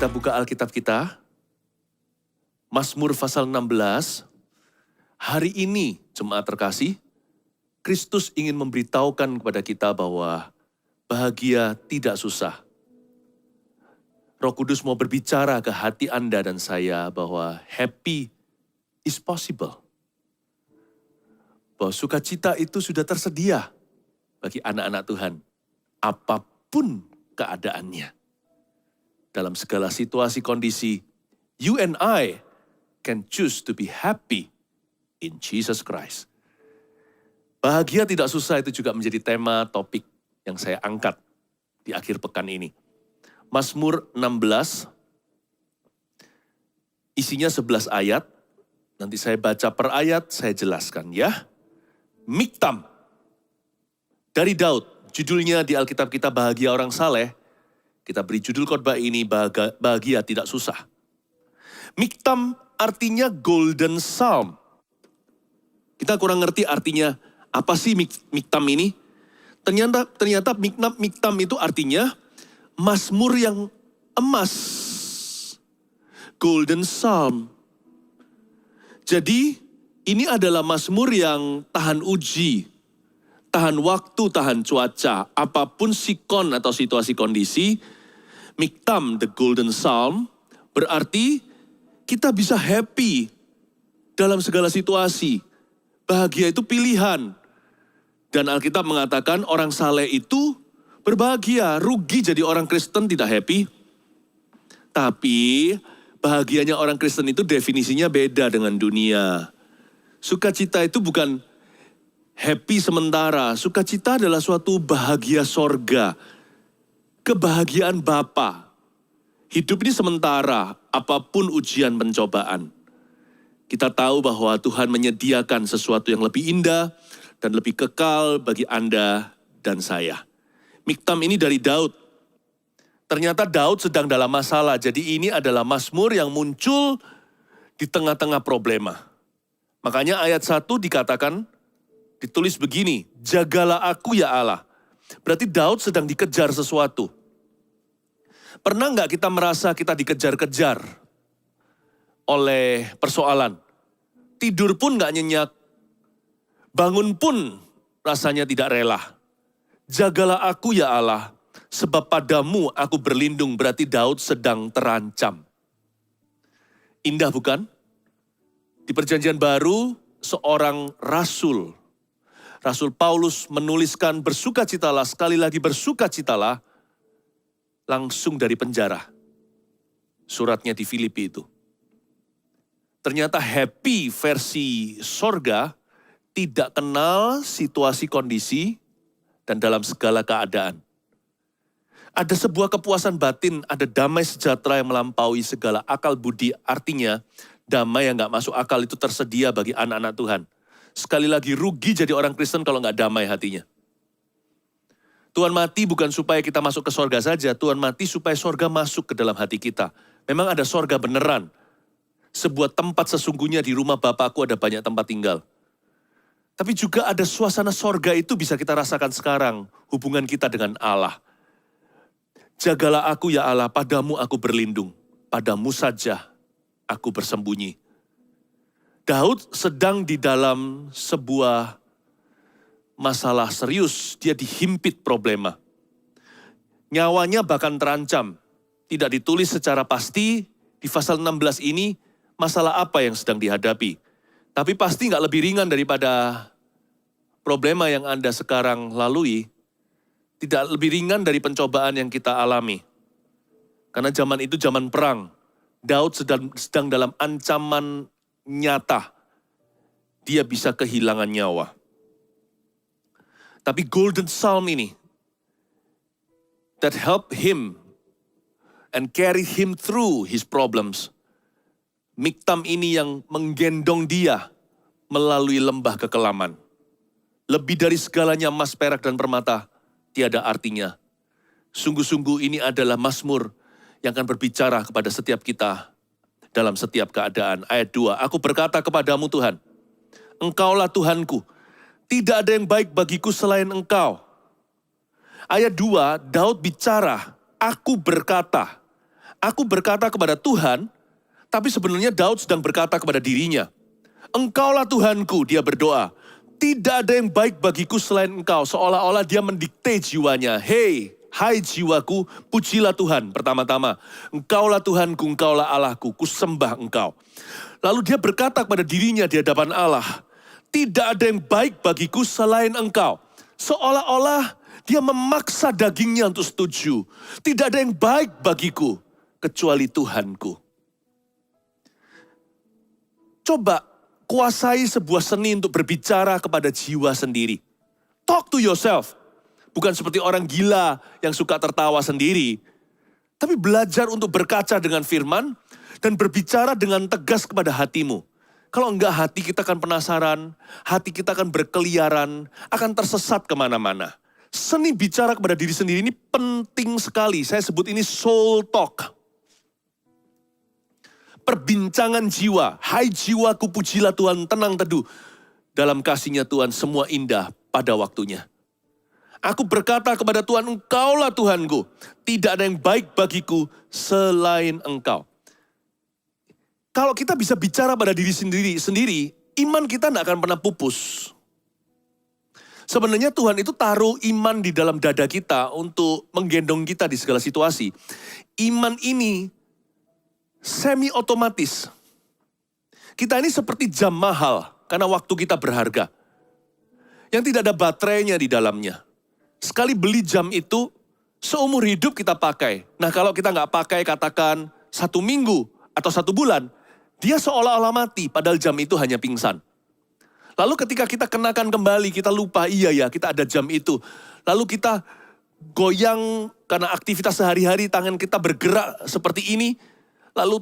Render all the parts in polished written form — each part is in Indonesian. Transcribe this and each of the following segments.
kita buka Alkitab kita, Mazmur pasal 16, hari ini jemaat terkasih, Kristus ingin memberitahukan kepada kita bahwa bahagia tidak susah. Roh Kudus mau berbicara ke hati Anda dan saya bahwa happy is possible. Bahwa sukacita itu sudah tersedia bagi anak-anak Tuhan. Apapun keadaannya. Dalam segala situasi kondisi, you and I can choose to be happy in Jesus Christ. Bahagia tidak susah itu juga menjadi tema topik yang saya angkat di akhir pekan ini. Mazmur 16, isinya 11 ayat. Nanti saya baca per ayat, saya jelaskan ya. Miktam, dari Daud, judulnya di Alkitab kita Bahagia Orang Saleh. Kita beri judul khotbah ini, bahagia tidak susah. Miktam artinya golden psalm. Kita kurang ngerti artinya, apa sih miktam ini? Ternyata miktam itu artinya Mazmur yang emas. Golden psalm. Jadi ini adalah Mazmur yang tahan uji, tahan waktu, tahan cuaca, apapun sikon atau situasi kondisi. Miktam, the golden psalm, berarti kita bisa happy dalam segala situasi. Bahagia itu pilihan. Dan Alkitab mengatakan orang saleh itu berbahagia. Rugi jadi orang Kristen tidak happy. Tapi bahagianya orang Kristen itu definisinya beda dengan dunia. Sukacita itu bukan happy sementara. Sukacita adalah suatu bahagia sorga. Kebahagiaan Bapa. Hidup ini sementara, apapun ujian pencobaan. Kita tahu bahwa Tuhan menyediakan sesuatu yang lebih indah dan lebih kekal bagi Anda dan saya. Miktam ini dari Daud. Ternyata Daud sedang dalam masalah, jadi ini adalah Mazmur yang muncul di tengah-tengah problema. Makanya ayat 1 dikatakan, ditulis begini, jagalah aku ya Allah. Berarti Daud sedang dikejar sesuatu. Pernah nggak kita merasa kita dikejar-kejar oleh persoalan? Tidur pun nggak nyenyak, bangun pun rasanya tidak rela. Jagalah aku ya Allah, sebab padamu aku berlindung, berarti Daud sedang terancam. Indah bukan? Di Perjanjian Baru, seorang rasul, Rasul Paulus menuliskan bersukacitalah, sekali lagi bersukacitalah, langsung dari penjara. Suratnya di Filipi itu. Ternyata happy versi sorga tidak kenal situasi kondisi dan dalam segala keadaan. Ada sebuah kepuasan batin, ada damai sejahtera yang melampaui segala akal budi. Artinya damai yang gak masuk akal itu tersedia bagi anak-anak Tuhan. Sekali lagi rugi jadi orang Kristen kalau nggak damai hatinya. Tuhan mati bukan supaya kita masuk ke sorga saja. Tuhan mati supaya sorga masuk ke dalam hati kita. Memang ada sorga beneran. Sebuah tempat sesungguhnya di rumah Bapakku ada banyak tempat tinggal. Tapi juga ada suasana sorga itu bisa kita rasakan sekarang. Hubungan kita dengan Allah. Jagalah aku ya Allah, padamu aku berlindung. Padamu saja aku bersembunyi. Daud sedang di dalam sebuah masalah serius, dia dihimpit problema. Nyawanya bahkan terancam. Tidak ditulis secara pasti di pasal 16 ini masalah apa yang sedang dihadapi. Tapi pasti nggak lebih ringan daripada problema yang Anda sekarang lalui. Tidak lebih ringan dari pencobaan yang kita alami. Karena zaman itu zaman perang. Daud sedang dalam ancaman nyata, dia bisa kehilangan nyawa. Tapi golden psalm ini, that help him and carry him through his problems. Miktam ini yang menggendong dia melalui lembah kekelaman. Lebih dari segalanya emas, perak, dan permata, tiada artinya. Sungguh-sungguh ini adalah Mazmur yang akan berbicara kepada setiap kita dalam setiap keadaan. Ayat 2, aku berkata kepadamu Tuhan, Engkaulah Tuhanku, tidak ada yang baik bagiku selain Engkau. Ayat 2, Daud bicara, aku berkata, Aku berkata kepada Tuhan, tapi sebenarnya Daud sedang berkata kepada dirinya. Engkaulah Tuhanku, dia berdoa. Tidak ada yang baik bagiku selain engkau. Seolah-olah dia mendikte jiwanya. Hai jiwaku, pujilah Tuhan pertama-tama. Engkaulah Tuhanku, engkaulah Allahku, kusembah engkau. Lalu dia berkata kepada dirinya di hadapan Allah, tidak ada yang baik bagiku selain engkau. Seolah-olah dia memaksa dagingnya untuk setuju. Tidak ada yang baik bagiku kecuali Tuhanku. Coba kuasai sebuah seni untuk berbicara kepada jiwa sendiri. Talk to yourself. Bukan seperti orang gila yang suka tertawa sendiri. Tapi belajar untuk berkaca dengan firman dan berbicara dengan tegas kepada hatimu. Kalau enggak, hati kita akan penasaran, hati kita akan berkeliaran, akan tersesat kemana-mana. Seni bicara kepada diri sendiri ini penting sekali. Saya sebut ini soul talk. Perbincangan jiwa. Hai jiwaku, pujilah Tuhan, tenang teduh. Dalam kasih-Nya Tuhan semua indah pada waktunya. Aku berkata kepada Tuhan, engkaulah Tuhanku. Tidak ada yang baik bagiku selain engkau. Kalau kita bisa bicara pada diri sendiri, iman kita tidak akan pernah pupus. Sebenarnya Tuhan itu taruh iman di dalam dada kita untuk menggendong kita di segala situasi. Iman ini semi otomatis. Kita ini seperti jam mahal karena waktu kita berharga. Yang tidak ada baterainya di dalamnya. Sekali beli jam itu, seumur hidup kita pakai. Nah kalau kita nggak pakai katakan 1 minggu atau 1 bulan, dia seolah-olah mati padahal jam itu hanya pingsan. Lalu ketika kita kenakan kembali, kita lupa, iya ya kita ada jam itu. Lalu kita goyang karena aktivitas sehari-hari, tangan kita bergerak seperti ini. Lalu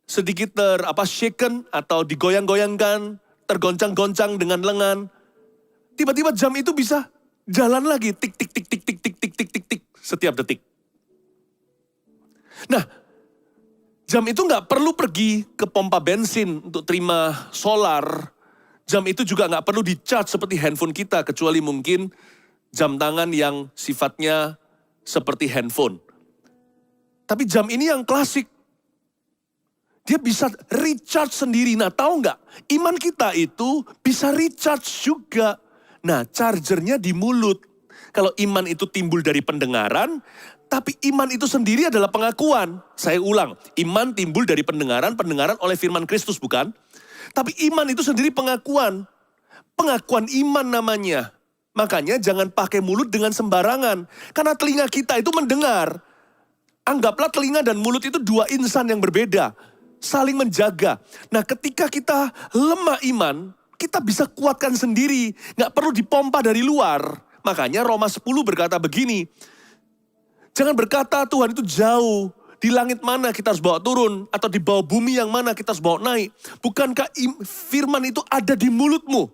sedikit shaken atau digoyang-goyangkan, tergoncang-goncang dengan lengan. Tiba-tiba jam itu bisa jalan lagi, tik tik tik tik tik tik tik tik tik tik setiap detik. Nah, jam itu nggak perlu pergi ke pompa bensin untuk terima solar. Jam itu juga nggak perlu di-charge seperti handphone kita, kecuali mungkin jam tangan yang sifatnya seperti handphone. Tapi jam ini yang klasik. Dia bisa recharge sendiri. Nah tahu nggak, iman kita itu bisa recharge juga. Nah chargernya di mulut. Kalau iman itu timbul dari pendengaran, tapi iman itu sendiri adalah pengakuan. Saya ulang, iman timbul dari pendengaran oleh firman Kristus bukan? Tapi iman itu sendiri pengakuan. Pengakuan iman namanya. Makanya jangan pakai mulut dengan sembarangan. Karena telinga kita itu mendengar. Anggaplah telinga dan mulut itu 2 insan yang berbeda. Saling menjaga. Nah ketika kita lemah iman, kita bisa kuatkan sendiri. Nggak perlu dipompa dari luar. Makanya Roma 10 berkata begini. Jangan berkata Tuhan itu jauh. Di langit mana kita harus bawa turun. Atau di bawah bumi yang mana kita harus bawa naik. Bukankah firman itu ada di mulutmu?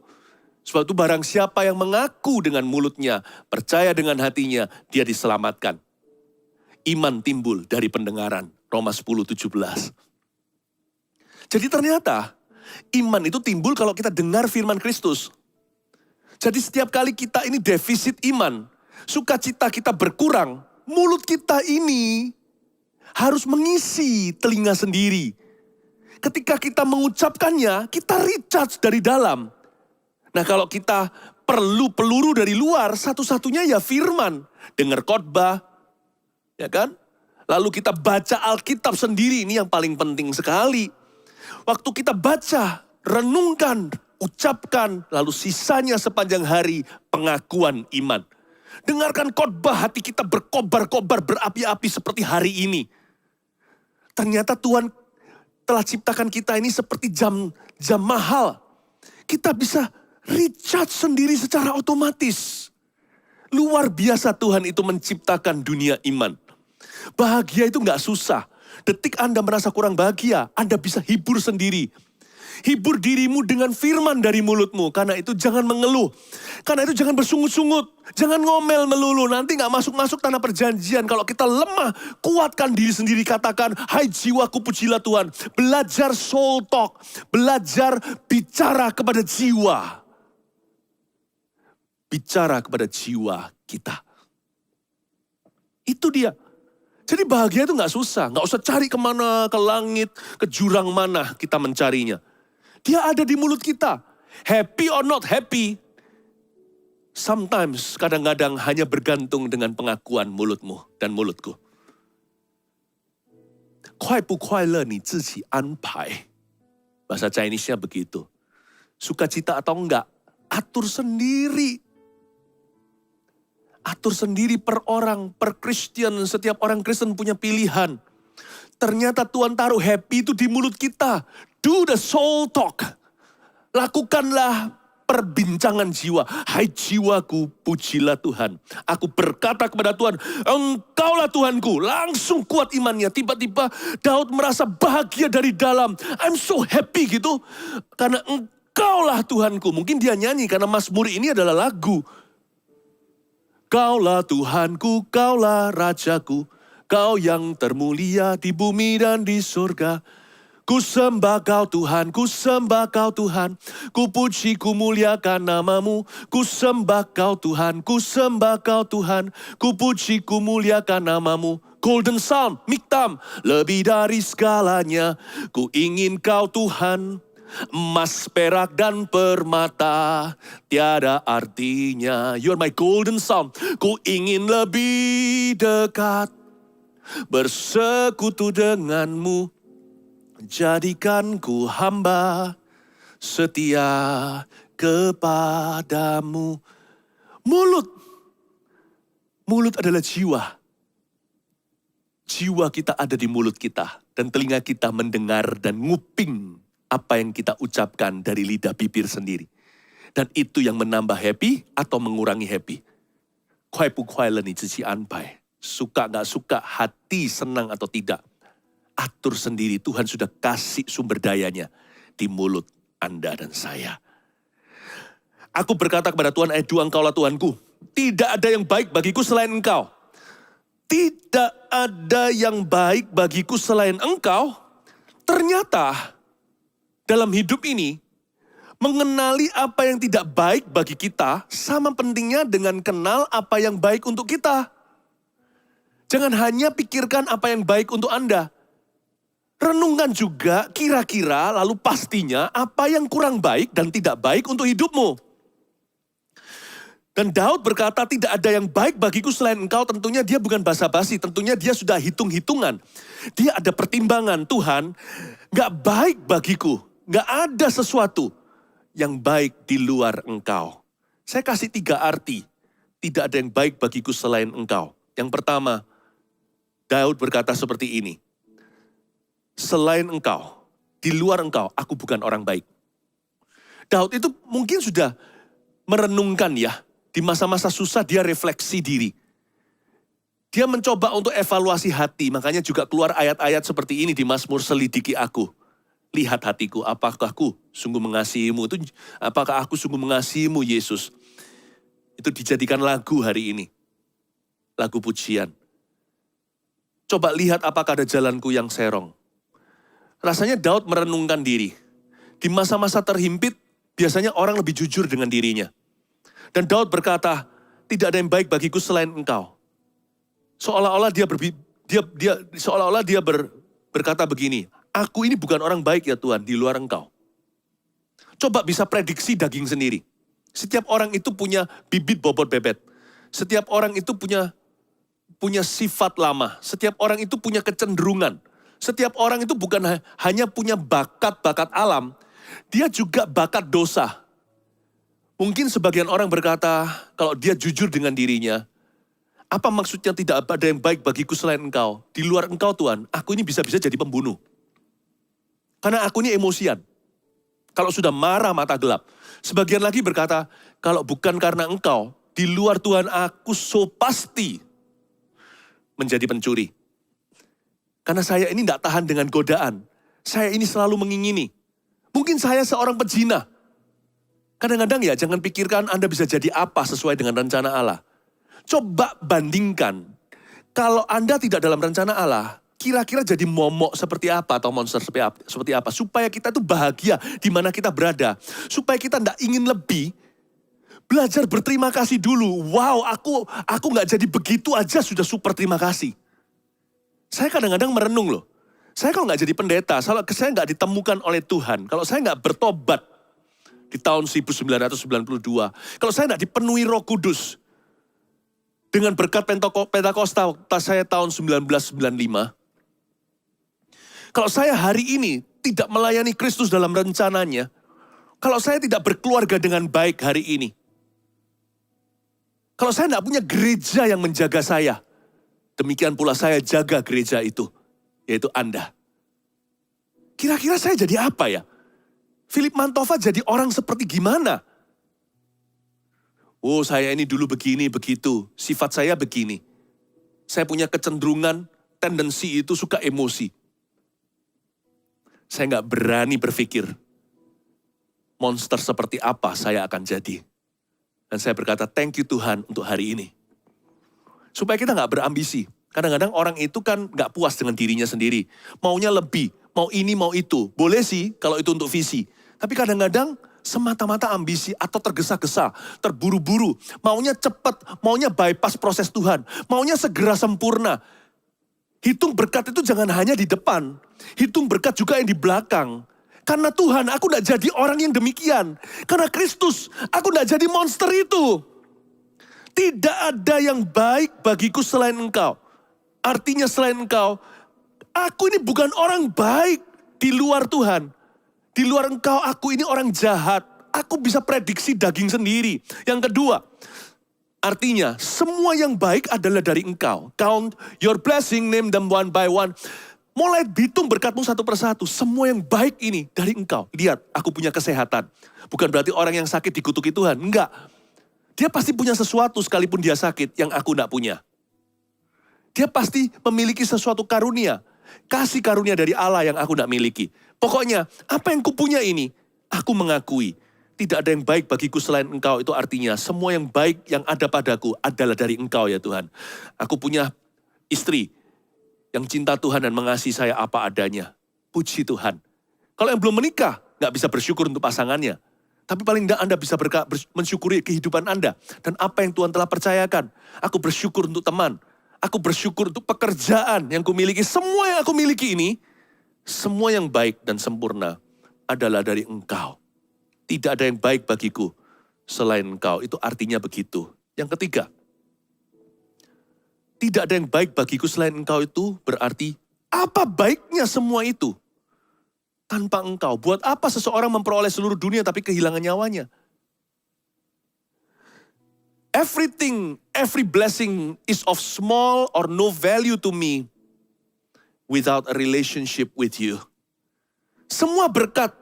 Sebab itu barang siapa yang mengaku dengan mulutnya, percaya dengan hatinya, dia diselamatkan. Iman timbul dari pendengaran. Roma 10:17. Jadi ternyata iman itu timbul kalau kita dengar firman Kristus. Jadi setiap kali kita ini defisit iman, sukacita kita berkurang, mulut kita ini harus mengisi telinga sendiri. Ketika kita mengucapkannya, kita recharge dari dalam. Nah kalau kita perlu peluru dari luar, satu-satunya ya firman. Dengar khotbah, ya kan? Lalu kita baca Alkitab sendiri, ini yang paling penting sekali. Waktu kita baca, renungkan, ucapkan, lalu sisanya sepanjang hari pengakuan iman. Dengarkan khotbah, hati kita berkobar-kobar, berapi-api seperti hari ini. Ternyata Tuhan telah ciptakan kita ini seperti jam mahal. Kita bisa recharge sendiri secara otomatis. Luar biasa Tuhan itu menciptakan dunia iman. Bahagia itu nggak susah. Detik Anda merasa kurang bahagia, Anda bisa hibur sendiri. Hibur dirimu dengan firman dari mulutmu. Karena itu jangan mengeluh. Karena itu jangan bersungut-sungut. Jangan ngomel melulu. Nanti gak masuk-masuk tanah perjanjian. Kalau kita lemah, kuatkan diri sendiri. Katakan, hai jiwaku pujilah Tuhan. Belajar soul talk. Belajar bicara kepada jiwa. Bicara kepada jiwa kita. Itu dia. Jadi bahagia itu nggak susah, nggak usah cari kemana, ke langit, ke jurang mana kita mencarinya. Dia ada di mulut kita. Happy or not happy, sometimes kadang-kadang hanya bergantung dengan pengakuan mulutmu dan mulutku. 快不快乐你自己安排. Bahasa Chinese-nya begitu. Sukacita atau enggak, atur sendiri. Atur sendiri per orang, per Kristen. Setiap orang Kristen punya pilihan. Ternyata Tuhan taruh happy itu di mulut kita. Do the soul talk. Lakukanlah perbincangan jiwa. Hai jiwaku, pujilah Tuhan. Aku berkata kepada Tuhan, Engkaulah Tuhanku. Langsung kuat imannya. Tiba-tiba Daud merasa bahagia dari dalam. I'm so happy gitu. Karena Engkaulah Tuhanku. Mungkin dia nyanyi karena Mazmur ini adalah lagu. Kaulah Tuhanku, Kaulah Rajaku, Kau yang termulia di bumi dan di surga. Ku sembah Kau Tuhan, ku sembah Kau Tuhan, ku puji, ku muliakan namamu. Ku sembah Kau Tuhan, ku sembah Kau Tuhan, ku puji, ku muliakan namamu. Golden Psalm, Miktam, lebih dari segalanya, ku ingin Kau Tuhan. Emas, perak, dan permata tiada artinya. You're my golden psalm. Ku ingin lebih dekat, bersekutu denganmu. Jadikan ku hamba setia kepadamu. Mulut adalah jiwa. Jiwa kita ada di mulut kita. Dan telinga kita mendengar dan nguping apa yang kita ucapkan dari lidah bibir sendiri. Dan itu yang menambah happy atau mengurangi happy. Kuai pu kuai le ni zhi anpai. Suka gak suka, hati senang atau tidak. Atur sendiri, Tuhan sudah kasih sumber dayanya di mulut Anda dan saya. Aku berkata kepada Tuhan, ayat 2, Engkaulah Tuhanku. Tidak ada yang baik bagiku selain Engkau. Tidak ada yang baik bagiku selain Engkau. Ternyata dalam hidup ini, mengenali apa yang tidak baik bagi kita, sama pentingnya dengan kenal apa yang baik untuk kita. Jangan hanya pikirkan apa yang baik untuk Anda. Renungkan juga kira-kira lalu pastinya apa yang kurang baik dan tidak baik untuk hidupmu. Dan Daud berkata tidak ada yang baik bagiku selain Engkau, tentunya dia bukan basa-basi, tentunya dia sudah hitung-hitungan. Dia ada pertimbangan, Tuhan gak baik bagiku. Gak ada sesuatu yang baik di luar Engkau. Saya kasih 3 arti. Tidak ada yang baik bagiku selain Engkau. Yang pertama, Daud berkata seperti ini. Selain Engkau, di luar Engkau, aku bukan orang baik. Daud itu mungkin sudah merenungkan ya. Di masa-masa susah dia refleksi diri. Dia mencoba untuk evaluasi hati. Makanya juga keluar ayat-ayat seperti ini di Mazmur, selidiki aku. Lihat hatiku, apakah aku sungguh mengasihimu? Apakah aku sungguh mengasihimu, Yesus? Itu dijadikan lagu hari ini. Lagu pujian. Coba lihat apakah ada jalanku yang serong. Rasanya Daud merenungkan diri. Di masa-masa terhimpit, biasanya orang lebih jujur dengan dirinya. Dan Daud berkata, tidak ada yang baik bagiku selain Engkau. Seolah-olah dia berkata begini, aku ini bukan orang baik ya Tuhan, di luar Engkau. Coba bisa prediksi daging sendiri. Setiap orang itu punya bibit bobot bebet. Setiap orang itu punya sifat lama. Setiap orang itu punya kecenderungan. Setiap orang itu bukan hanya punya bakat-bakat alam. Dia juga bakat dosa. Mungkin sebagian orang berkata, kalau dia jujur dengan dirinya, apa maksudnya tidak ada yang baik bagiku selain Engkau? Di luar Engkau Tuhan, aku ini bisa-bisa jadi pembunuh. Karena aku ini emosian. Kalau sudah marah mata gelap. Sebagian lagi berkata, kalau bukan karena Engkau, di luar Tuhan aku so pasti menjadi pencuri. Karena saya ini tidak tahan dengan godaan. Saya ini selalu mengingini. Mungkin saya seorang pezina. Kadang-kadang ya jangan pikirkan Anda bisa jadi apa sesuai dengan rencana Allah. Coba bandingkan. Kalau Anda tidak dalam rencana Allah, kira-kira jadi momok seperti apa atau monster seperti apa. Supaya kita tuh bahagia di mana kita berada. Supaya kita tidak ingin lebih. Belajar berterima kasih dulu. Wow, aku gak jadi begitu aja sudah super terima kasih. Saya kadang-kadang merenung loh. Saya kalau nggak jadi pendeta, kalau saya nggak ditemukan oleh Tuhan, kalau saya nggak bertobat di tahun 1992, kalau saya nggak dipenuhi Roh Kudus dengan berkat Pentakosta pas saya tahun 1995, kalau saya hari ini tidak melayani Kristus dalam rencananya, kalau saya tidak berkeluarga dengan baik hari ini, kalau saya tidak punya gereja yang menjaga saya, demikian pula saya jaga gereja itu, yaitu Anda. Kira-kira saya jadi apa ya? Philip Mantova jadi orang seperti gimana? Oh, saya ini dulu begini, begitu. Sifat saya begini. Saya punya kecenderungan, tendensi itu suka emosi. Saya nggak berani berpikir, monster seperti apa saya akan jadi. Dan saya berkata, thank you Tuhan untuk hari ini. Supaya kita nggak berambisi. Kadang-kadang orang itu kan nggak puas dengan dirinya sendiri. Maunya lebih, mau ini, mau itu. Boleh sih kalau itu untuk visi. Tapi kadang-kadang semata-mata ambisi atau tergesa-gesa, terburu-buru. Maunya cepat, maunya bypass proses Tuhan. Maunya segera sempurna. Hitung berkat itu jangan hanya di depan. Hitung berkat juga yang di belakang. Karena Tuhan, aku tidak jadi orang yang demikian. Karena Kristus, aku tidak jadi monster itu. Tidak ada yang baik bagiku selain Engkau. Artinya selain Engkau, aku ini bukan orang baik di luar Tuhan. Di luar Engkau, aku ini orang jahat. Aku bisa prediksi daging sendiri. Yang kedua, artinya semua yang baik adalah dari Engkau. Count your blessing, name them one by one. Mulai hitung berkatmu satu persatu. Semua yang baik ini dari Engkau. Lihat, aku punya kesehatan. Bukan berarti orang yang sakit dikutuki Tuhan. Enggak. Dia pasti punya sesuatu sekalipun dia sakit yang aku enggak punya. Dia pasti memiliki sesuatu karunia. Kasih karunia dari Allah yang aku enggak miliki. Pokoknya, apa yang kupunya ini, aku mengakui. Tidak ada yang baik bagiku selain Engkau. Itu artinya semua yang baik yang ada padaku adalah dari Engkau ya Tuhan. Aku punya istri yang cinta Tuhan dan mengasihi saya apa adanya. Puji Tuhan. Kalau yang belum menikah, nggak bisa bersyukur untuk pasangannya. Tapi paling tidak Anda bisa mensyukuri kehidupan Anda. Dan apa yang Tuhan telah percayakan. Aku bersyukur untuk teman. Aku bersyukur untuk pekerjaan yang kumiliki. Semua yang aku miliki ini, semua yang baik dan sempurna adalah dari Engkau. Tidak ada yang baik bagiku selain Engkau. Itu artinya begitu. Yang ketiga, tidak ada yang baik bagiku selain Engkau itu berarti apa baiknya semua itu tanpa Engkau? Buat apa seseorang memperoleh seluruh dunia tapi kehilangan nyawanya? Every blessing is of small or no value to me without a relationship with you. Semua berkat,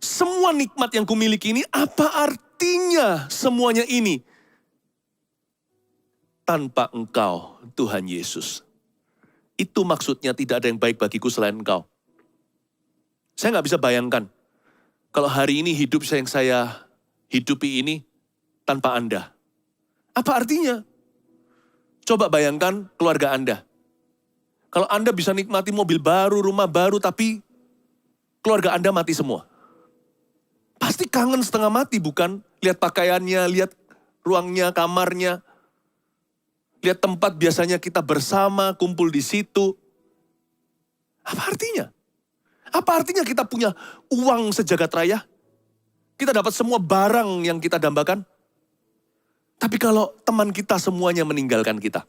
semua nikmat yang kumiliki ini, apa artinya semuanya ini? Tanpa Engkau, Tuhan Yesus. Itu maksudnya tidak ada yang baik bagiku selain Engkau. Saya nggak bisa bayangkan, kalau hari ini hidup yang saya hidupi ini tanpa Anda. Apa artinya? Coba bayangkan keluarga Anda. Kalau Anda bisa nikmati mobil baru, rumah baru, tapi keluarga Anda mati semua. Pasti kangen setengah mati, bukan? Lihat pakaiannya, lihat ruangnya, kamarnya. Lihat tempat biasanya kita bersama, kumpul di situ. Apa artinya? Apa artinya kita punya uang sejagat raya? Kita dapat semua barang yang kita dambakan. Tapi kalau teman kita semuanya meninggalkan kita.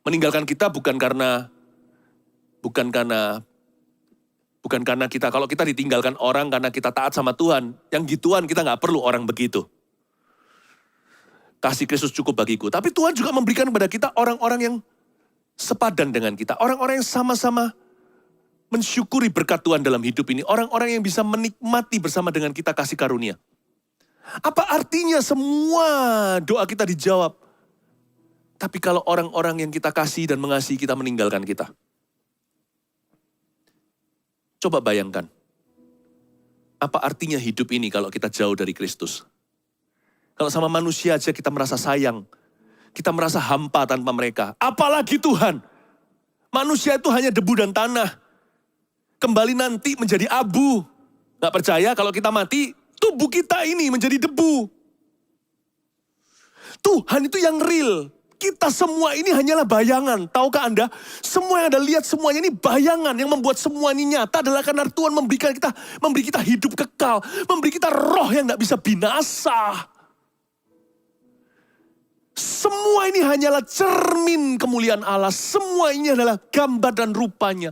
Meninggalkan kita bukan karena kita, kalau kita ditinggalkan orang karena kita taat sama Tuhan. Yang gituan kita nggak perlu orang begitu. Kasih Kristus cukup bagiku. Tapi Tuhan juga memberikan kepada kita orang-orang yang sepadan dengan kita. Orang-orang yang sama-sama mensyukuri berkat Tuhan dalam hidup ini. Orang-orang yang bisa menikmati bersama dengan kita kasih karunia. Apa artinya semua doa kita dijawab? Tapi kalau orang-orang yang kita kasih dan mengasihi kita meninggalkan kita. Coba bayangkan. Apa artinya hidup ini kalau kita jauh dari Kristus? Kalau sama manusia aja kita merasa sayang. Kita merasa hampa tanpa mereka. Apalagi Tuhan. Manusia itu hanya debu dan tanah. Kembali nanti menjadi abu. Gak percaya kalau kita mati, tubuh kita ini menjadi debu. Tuhan itu yang real. Kita semua ini hanyalah bayangan. Tahukah Anda? Semua yang Anda lihat semuanya ini bayangan. Yang membuat semua ini nyata adalah karena Tuhan memberi kita hidup kekal. Memberi kita roh yang gak bisa binasa. Semua ini hanyalah cermin kemuliaan Allah. Semua ini adalah gambar dan rupanya.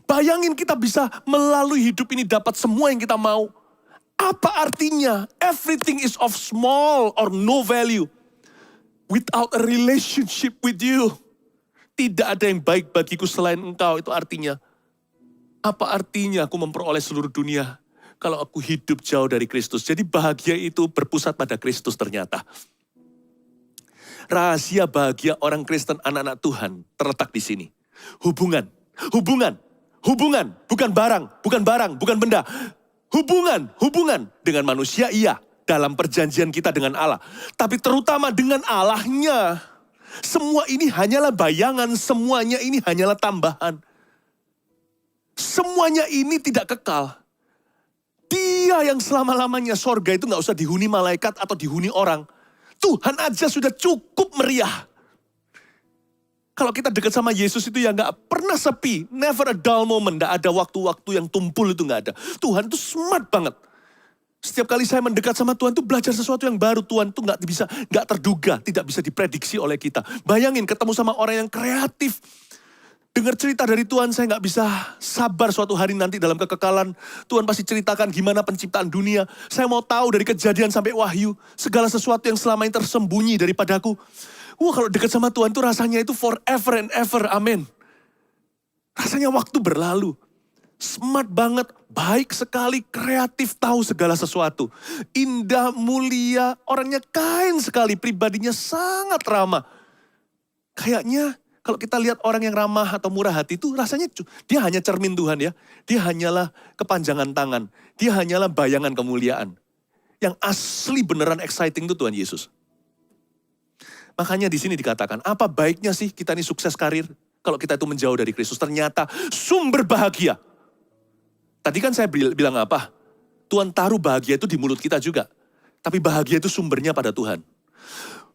Bayangin kita bisa melalui hidup ini dapat semua yang kita mau. Apa artinya? Everything is of small or no value. Without a relationship with you. Tidak ada yang baik bagiku selain engkau. Itu artinya, apa artinya aku memperoleh seluruh dunia kalau aku hidup jauh dari Kristus? Jadi bahagia itu berpusat pada Kristus ternyata. Rahasia bahagia orang Kristen, anak-anak Tuhan terletak di sini. Hubungan. Bukan barang, bukan benda. Hubungan dengan manusia iya. Dalam perjanjian kita dengan Allah. Tapi terutama dengan Allahnya. Semua ini hanyalah bayangan, semuanya ini hanyalah tambahan. Semuanya ini tidak kekal. Dia yang selama-lamanya sorga itu gak usah dihuni malaikat atau dihuni orang. Tuhan aja sudah cukup meriah. Kalau kita dekat sama Yesus itu ya gak pernah sepi. Never a dull moment. Gak ada waktu-waktu yang tumpul itu gak ada. Tuhan itu smart banget. Setiap kali saya mendekat sama Tuhan tuh belajar sesuatu yang baru. Tuhan tuh gak terduga, tidak bisa diprediksi oleh kita. Bayangin ketemu sama orang yang kreatif. Dengar cerita dari Tuhan, saya gak bisa sabar suatu hari nanti dalam kekekalan. Tuhan pasti ceritakan gimana penciptaan dunia. Saya mau tahu dari Kejadian sampai Wahyu. Segala sesuatu yang selama ini tersembunyi daripadaku. Wah, kalau dekat sama Tuhan tuh rasanya itu forever and ever, amin. Rasanya waktu berlalu. Smart banget, baik sekali, kreatif, tahu segala sesuatu. Indah, mulia, orangnya kain sekali, pribadinya sangat ramah. Kayaknya kalau kita lihat orang yang ramah atau murah hati itu rasanya dia hanya cermin Tuhan ya. Dia hanyalah kepanjangan tangan. Dia hanyalah bayangan kemuliaan. Yang asli beneran exciting itu Tuhan Yesus. Makanya di sini dikatakan, apa baiknya sih kita ini sukses karir kalau kita itu menjauh dari Kristus? Ternyata sumber bahagia. Tadi kan saya bilang apa? Tuhan taruh bahagia itu di mulut kita juga. Tapi bahagia itu sumbernya pada Tuhan.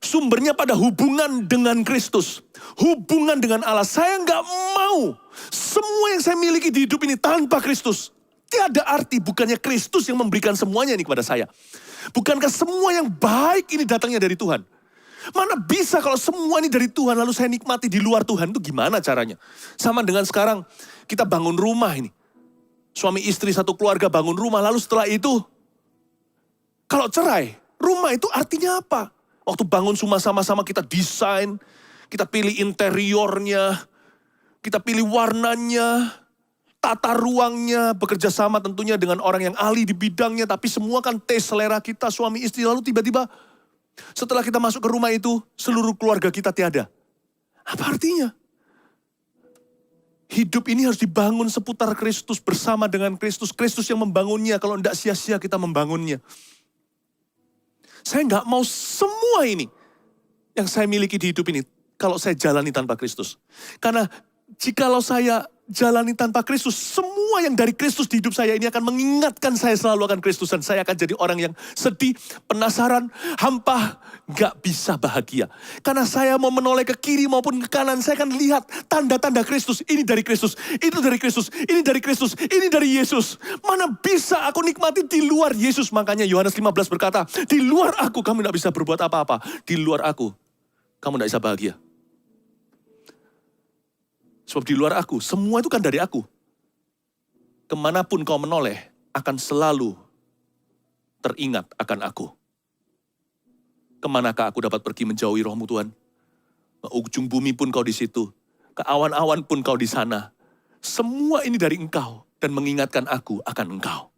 Sumbernya pada hubungan dengan Kristus. Hubungan dengan Allah. Saya nggak mau semua yang saya miliki di hidup ini tanpa Kristus. Tiada arti, bukannya Kristus yang memberikan semuanya ini kepada saya. Bukankah semua yang baik ini datangnya dari Tuhan? Mana bisa kalau semua ini dari Tuhan lalu saya nikmati di luar Tuhan, itu gimana caranya? Sama dengan sekarang kita bangun rumah ini. Suami istri satu keluarga bangun rumah, lalu setelah itu, kalau cerai, rumah itu artinya apa? Waktu bangun sama-sama kita desain, kita pilih interiornya, kita pilih warnanya, tata ruangnya, bekerja sama tentunya dengan orang yang ahli di bidangnya, tapi semua kan tes selera kita, suami istri, lalu tiba-tiba setelah kita masuk ke rumah itu, seluruh keluarga kita tiada. Apa artinya? Hidup ini harus dibangun seputar Kristus, bersama dengan Kristus. Kristus yang membangunnya, kalau tidak sia-sia kita membangunnya. Saya nggak mau semua ini yang saya miliki di hidup ini, kalau saya jalani tanpa Kristus. Karena jikalau saya jalani tanpa Kristus, semua yang dari Kristus di hidup saya ini akan mengingatkan saya selalu akan Kristus. Dan saya akan jadi orang yang sedih, penasaran, hampa, gak bisa bahagia. Karena saya mau menoleh ke kiri maupun ke kanan, saya akan lihat tanda-tanda Kristus. Ini dari Kristus, itu dari Kristus, ini dari Kristus, ini dari Yesus. Mana bisa aku nikmati di luar Yesus. Makanya Yohanes 15 berkata, di luar aku kamu gak bisa berbuat apa-apa. Di luar aku, kamu gak bisa bahagia. Sebab di luar aku, semua itu kan dari aku. Kemanapun kau menoleh, akan selalu teringat akan aku. Kemanakah aku dapat pergi menjauhi rohmu Tuhan? Ke ujung bumi pun kau di situ. Ke awan-awan pun kau di sana. Semua ini dari engkau. Dan mengingatkan aku akan engkau.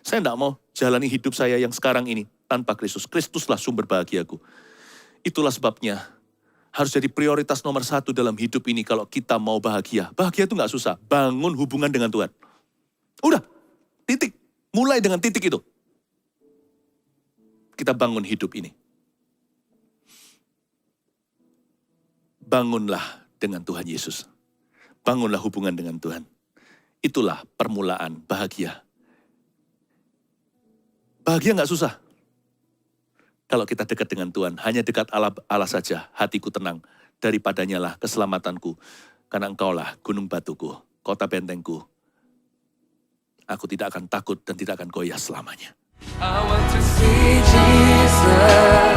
Saya tidak mau jalani hidup saya yang sekarang ini tanpa Kristus. Kristuslah sumber bahagiaku. Itulah sebabnya harus jadi prioritas nomor 1 dalam hidup ini kalau kita mau bahagia. Bahagia itu gak susah. Bangun hubungan dengan Tuhan. Udah, titik. Mulai dengan titik itu. Kita bangun hidup ini. Bangunlah dengan Tuhan Yesus. Bangunlah hubungan dengan Tuhan. Itulah permulaan bahagia. Bahagia gak susah. Kalau kita dekat dengan Tuhan, hanya dekat Allah saja, hatiku tenang. Daripadanya lah keselamatanku. Karena Engkaulah gunung batuku, kota bentengku. Aku tidak akan takut dan tidak akan goyah selamanya. I want to see Jesus.